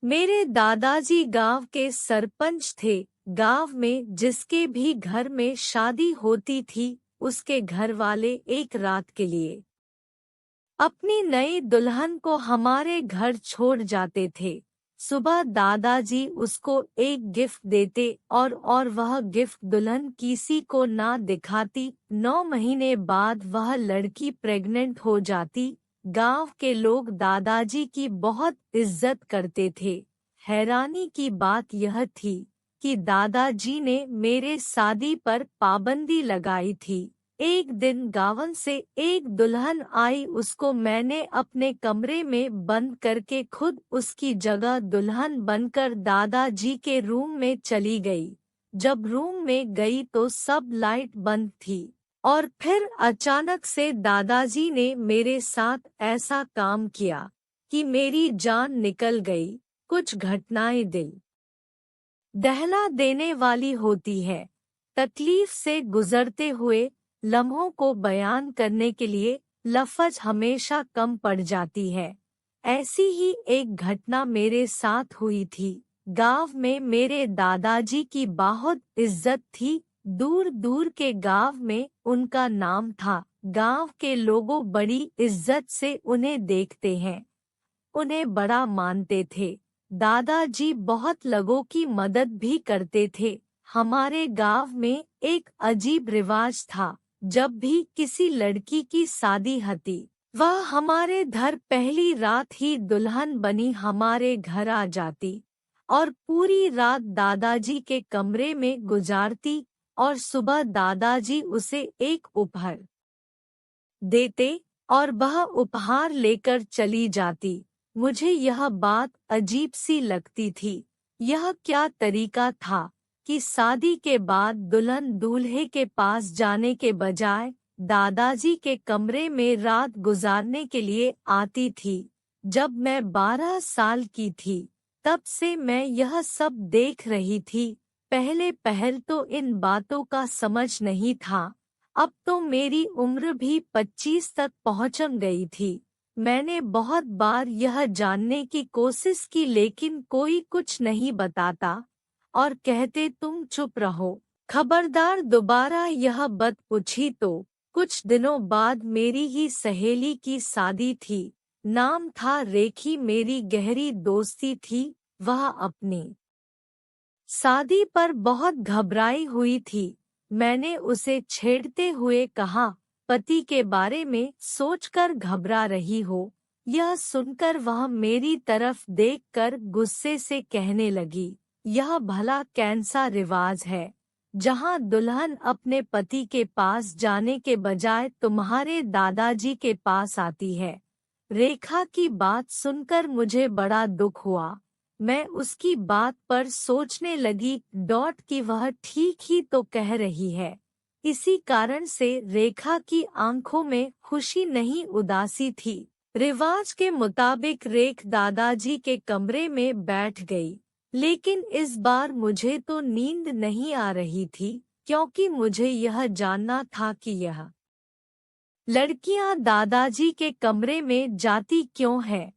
मेरे दादाजी गांव के सरपंच थे। गांव में जिसके भी घर में शादी होती थी, उसके घर वाले एक रात के लिए अपनी नई दुल्हन को हमारे घर छोड़ जाते थे। सुबह दादाजी उसको एक गिफ्ट देते और वह गिफ्ट दुल्हन किसी को ना दिखाती। 9 महीने बाद वह लड़की प्रेग्नेंट हो जाती। गांव के लोग दादाजी की बहुत इज्जत करते थे। हैरानी की बात यह थी कि दादाजी ने मेरे शादी पर पाबंदी लगाई थी। एक दिन गाँव से एक दुल्हन आई, उसको मैंने अपने कमरे में बंद करके खुद उसकी जगह दुल्हन बनकर दादाजी के रूम में चली गई। जब रूम में गई तो सब लाइट बंद थी और फिर अचानक से दादाजी ने मेरे साथ ऐसा काम किया कि मेरी जान निकल गई। कुछ घटनाएं दिल दहला देने वाली होती है। तकलीफ से गुजरते हुए लम्हों को बयान करने के लिए लफ्ज हमेशा कम पड़ जाती है। ऐसी ही एक घटना मेरे साथ हुई थी। गांव में मेरे दादाजी की बहुत इज्जत थी। दूर दूर के गांव में उनका नाम था। गांव के लोगों बड़ी इज्जत से उन्हें देखते हैं, उन्हें बड़ा मानते थे। दादाजी बहुत लोगों की मदद भी करते थे। हमारे गांव में एक अजीब रिवाज था। जब भी किसी लड़की की शादी होती, वह हमारे घर पहली रात ही दुल्हन बनी हमारे घर आ जाती और पूरी रात दादाजी के कमरे में गुजारती और सुबह दादाजी उसे एक उपहार देते और वह उपहार लेकर चली जाती। मुझे यह बात अजीब सी लगती थी। यह क्या तरीका था कि शादी के बाद दुल्हन दूल्हे के पास जाने के बजाय दादाजी के कमरे में रात गुजारने के लिए आती थी। जब मैं 12 साल की थी, तब से मैं यह सब देख रही थी। पहले तो इन बातों का समझ नहीं था। अब तो मेरी उम्र भी 25 तक पहुंच गई थी। मैंने बहुत बार यह जानने की कोशिश की, लेकिन कोई कुछ नहीं बताता और कहते तुम चुप रहो, खबरदार दोबारा यह बात पूछी तो। कुछ दिनों बाद मेरी ही सहेली की शादी थी। नाम था रेखी। मेरी गहरी दोस्ती थी। वह अपनी शादी पर बहुत घबराई हुई थी। मैंने उसे छेड़ते हुए कहा, पति के बारे में सोचकर घबरा रही हो। यह सुनकर वह मेरी तरफ देखकर गुस्से से कहने लगी, यह भला कैसा रिवाज है जहां दुल्हन अपने पति के पास जाने के बजाय तुम्हारे दादाजी के पास आती है। रेखा की बात सुनकर मुझे बड़ा दुख हुआ। मैं उसकी बात पर सोचने लगी कि वह ठीक ही तो कह रही है। इसी कारण से रेखा की आंखों में खुशी नहीं उदासी थी। रिवाज के मुताबिक रेख दादाजी के कमरे में बैठ गई, लेकिन इस बार मुझे तो नींद नहीं आ रही थी, क्योंकि मुझे यह जानना था कि यह लड़कियां दादाजी के कमरे में जाती क्यों हैं।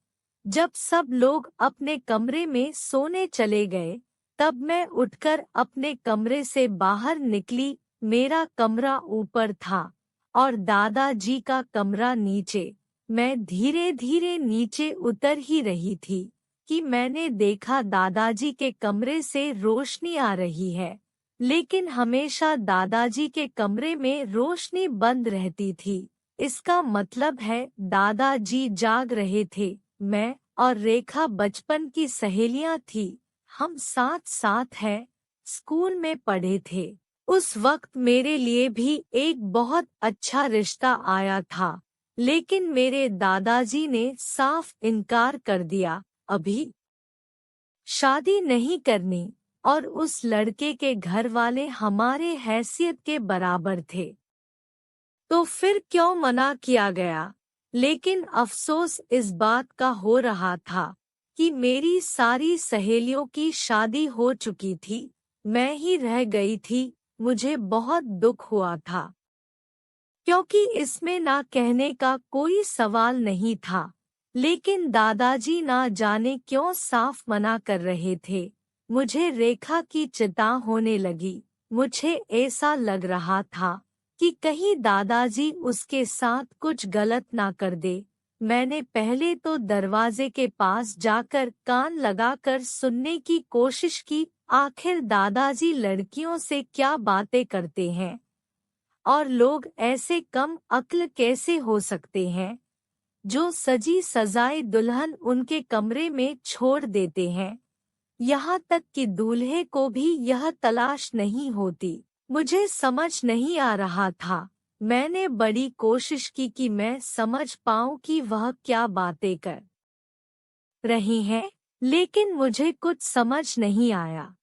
जब सब लोग अपने कमरे में सोने चले गए, तब मैं उठकर अपने कमरे से बाहर निकली। मेरा कमरा ऊपर था और दादाजी का कमरा नीचे। मैं धीरे धीरे नीचे उतर ही रही थी कि मैंने देखा दादाजी के कमरे से रोशनी आ रही है, लेकिन हमेशा दादाजी के कमरे में रोशनी बंद रहती थी। इसका मतलब है दादाजी जाग रहे थे। मैं और रेखा बचपन की सहेलियां थी। हम साथ साथ है स्कूल में पढ़े थे। उस वक्त मेरे लिए भी एक बहुत अच्छा रिश्ता आया था, लेकिन मेरे दादाजी ने साफ इनकार कर दिया। अभी शादी नहीं करनी, और उस लड़के के घर वाले हमारे हैसियत के बराबर थे, तो फिर क्यों मना किया गया। लेकिन अफसोस इस बात का हो रहा था कि मेरी सारी सहेलियों की शादी हो चुकी थी, मैं ही रह गई थी। मुझे बहुत दुख हुआ था, क्योंकि इसमें ना कहने का कोई सवाल नहीं था। लेकिन दादाजी ना जाने क्यों साफ मना कर रहे थे। मुझे रेखा की चिंता होने लगी। मुझे ऐसा लग रहा था कि कहीं दादाजी उसके साथ कुछ गलत ना कर दे। मैंने पहले तो दरवाजे के पास जाकर कान लगाकर सुनने की कोशिश की, आखिर दादाजी लड़कियों से क्या बातें करते हैं और लोग ऐसे कम अक्ल कैसे हो सकते हैं जो सजी सजाई दुल्हन उनके कमरे में छोड़ देते हैं। यहाँ तक कि दूल्हे को भी यह तलाश नहीं होती। मुझे समझ नहीं आ रहा था। मैंने बड़ी कोशिश की कि मैं समझ पाऊं कि वह क्या बातें कर रही हैं, लेकिन मुझे कुछ समझ नहीं आया।